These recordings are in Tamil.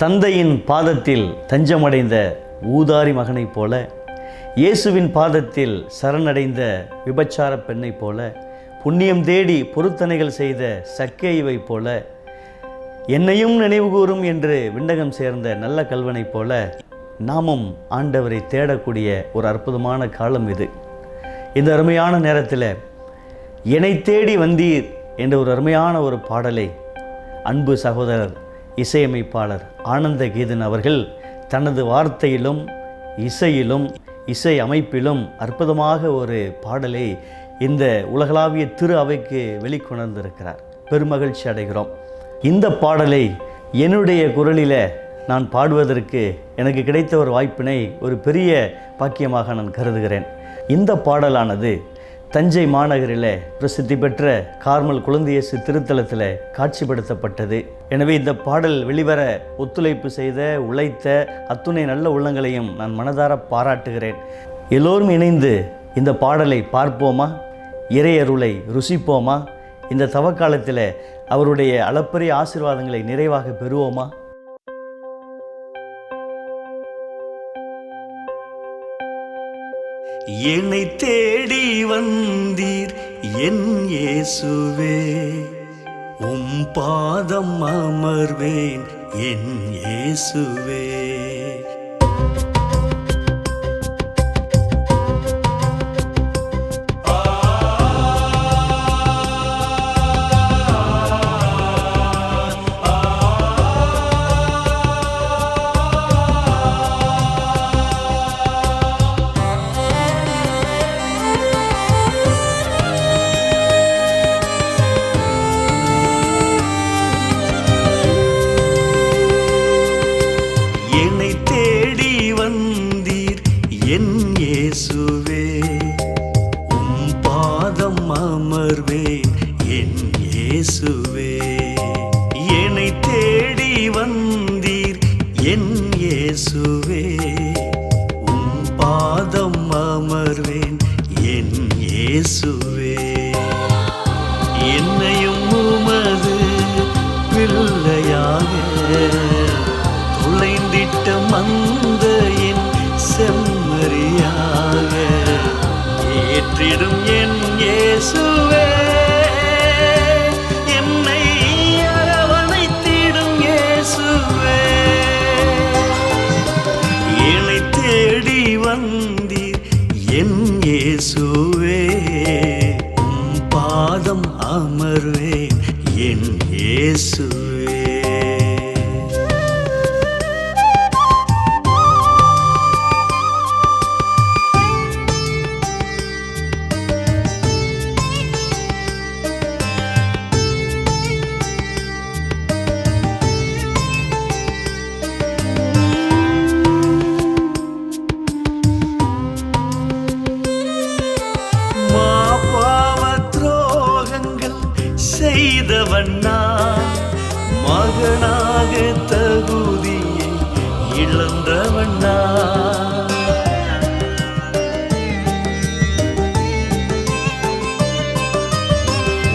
தந்தையின் பாதத்தில் தஞ்சமடைந்த ஊதாரி மகனைப் போல, இயேசுவின் பாதத்தில் சரணடைந்த விபச்சார பெண்ணைப் போல, புண்ணியம் தேடி பொருத்தனைகள் செய்த சக்கேயுவைப் போல, என்னையும் நினைவுகூரும் என்று விண்ணகம் சேர்ந்த நல்ல கல்வனைப் போல நாமும் ஆண்டவரை தேடக்கூடிய ஒரு அற்புதமான காலம் இது. இந்த அருமையான நேரத்தில் என்னை தேடி வந்தீர் என்ற ஒரு அருமையான ஒரு பாடலை அன்பு சகோதரர் இசையமைப்பாளர் ஆனந்த கீதன் அவர்கள் தனது வார்த்தையிலும் இசையிலும் இசை அமைப்பிலும் அற்புதமாக ஒரு பாடலை இந்த உலகளாவிய திரு அவைக்கு வெளிக்கொணர்ந்திருக்கிறார். பெருமகிழ்ச்சி அடைகிறோம். இந்த பாடலை என்னுடைய குரலில் நான் பாடுவதற்கு எனக்கு கிடைத்த ஒரு வாய்ப்பினை ஒரு பெரிய பாக்கியமாக நான் கருதுகிறேன். இந்த பாடலானது தஞ்சை மாநகரில் பிரசித்தி பெற்ற கார்மல் குழந்தை இயேசு திருத்தலத்தில் காட்சிப்படுத்தப்பட்டது. எனவே இந்த பாடல் வெளிவர ஒத்துழைப்பு செய்த உழைத்த அத்துணை நல்ல உள்ளங்களையும் நான் மனதார பாராட்டுகிறேன். எல்லோரும் இணைந்து இந்த பாடலை பார்ப்போமா? இறையருளை ருசிப்போமா? இந்த தவக்காலத்தில் அவருடைய அளப்பரிய ஆசீர்வாதங்களை நிறைவாக பெறுவோமா? என்னை தேடி வந்தீர் என் இயேசுவே, உம் பாதம் அமர்வேன் என் இயேசுவே. என் இயேசுவே, உம் பாதம் அமர்வேன் என் இயேசுவே. என்னை தேடி வந்தீர் என் இயேசுவே, உம் பாதம் அமர்வேன் என் இயேசுவே. என்னையும் உமது பிள்ளையாக தொலைந்திட்ட மந்தையின் செம்மறியாக ஏற்றிடும் என் இயேசுவே. என்னை அரவணைத்திடும் இயேசுவே. என்னை தேடி வந்தீர் என் இயேசுவே, உம் பாதம் அமர்வேன் என் இயேசுவே. செய்தவன் நான், மகனாக தகுதியை இழந்தவன் நான்.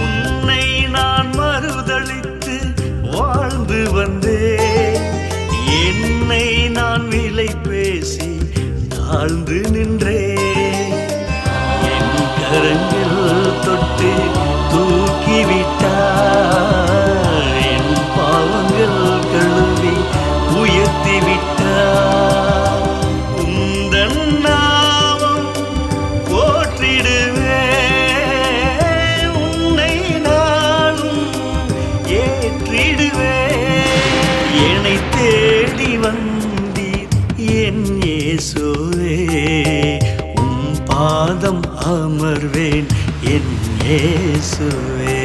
உன்னை நான் மறுதலித்து வாழ்ந்து வந்தேன். என்னை நான் விலை பேசி தாழ்ந்து நின்றேன். என் கரங்கள் தொட்டு தூக்கிவிட்டார். என் பாவங்கள் கழுவி உயர்த்திவிட்டார். உந்தன் நாமம் போற்றிடுவேன். உன்னை நானும் ஏற்றிடுவேன். என்னை தேடி வந்தீர் என் இயேசுவே, உம் பாதம் அமர்வேன் என் இயேசுவே.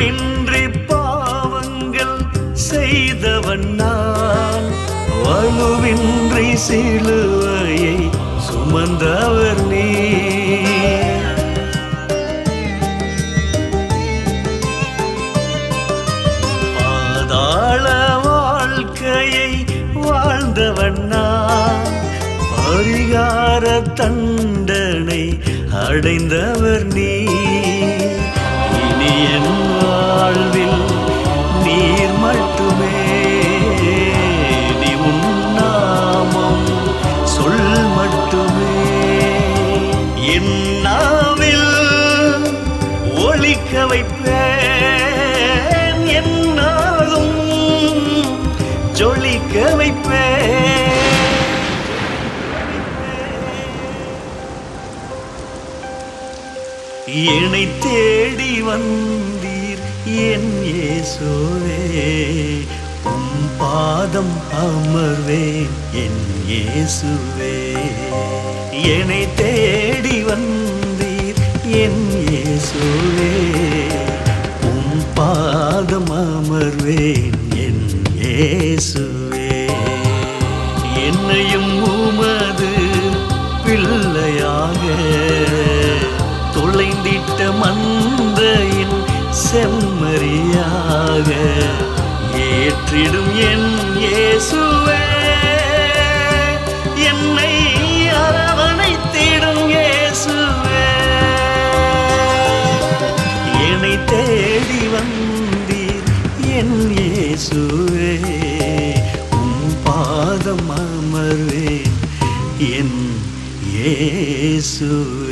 குற்றமின்றி பாவங்கள் செய்தவன் நான், வலுவின்றி சிலுவையை சுமந்தவர் நீ. பாதாள வாழ்க்கையை வாழ்ந்தவன் நான், பரிகார தண்டனை அடைந்தவர் நீ. இனி என் வாழ்வில் நீர் மட்டுமே, நீ உன் நாமம் சொல் மட்டுமே. என் நாவில் ஒலிக்க வைப்பேன், என்னாலும் ஜொலிக்க வைப்பேன். என்னை தேடி வந்தீர் என் இயேசுவே, உம் பாதம் அமர்வேன் என் இயேசுவே. என்னை தேடி வந்தீர் என் இயேசுவே, உம் பாதம் அமர்வேன் என் இயேசுவே. என்னையும் உமது பிள்ளையாக தொலைந்திட்ட மந்தையின் செம்மறியாக ஏற்றிடும் என் இயேசுவே. என்னை அரவணைத்திடும் இயேசுவே. என்னை தேடி வந்தீர் என் இயேசுவே, உம் பாதம் அமர்வேன் என் இயேசுவே.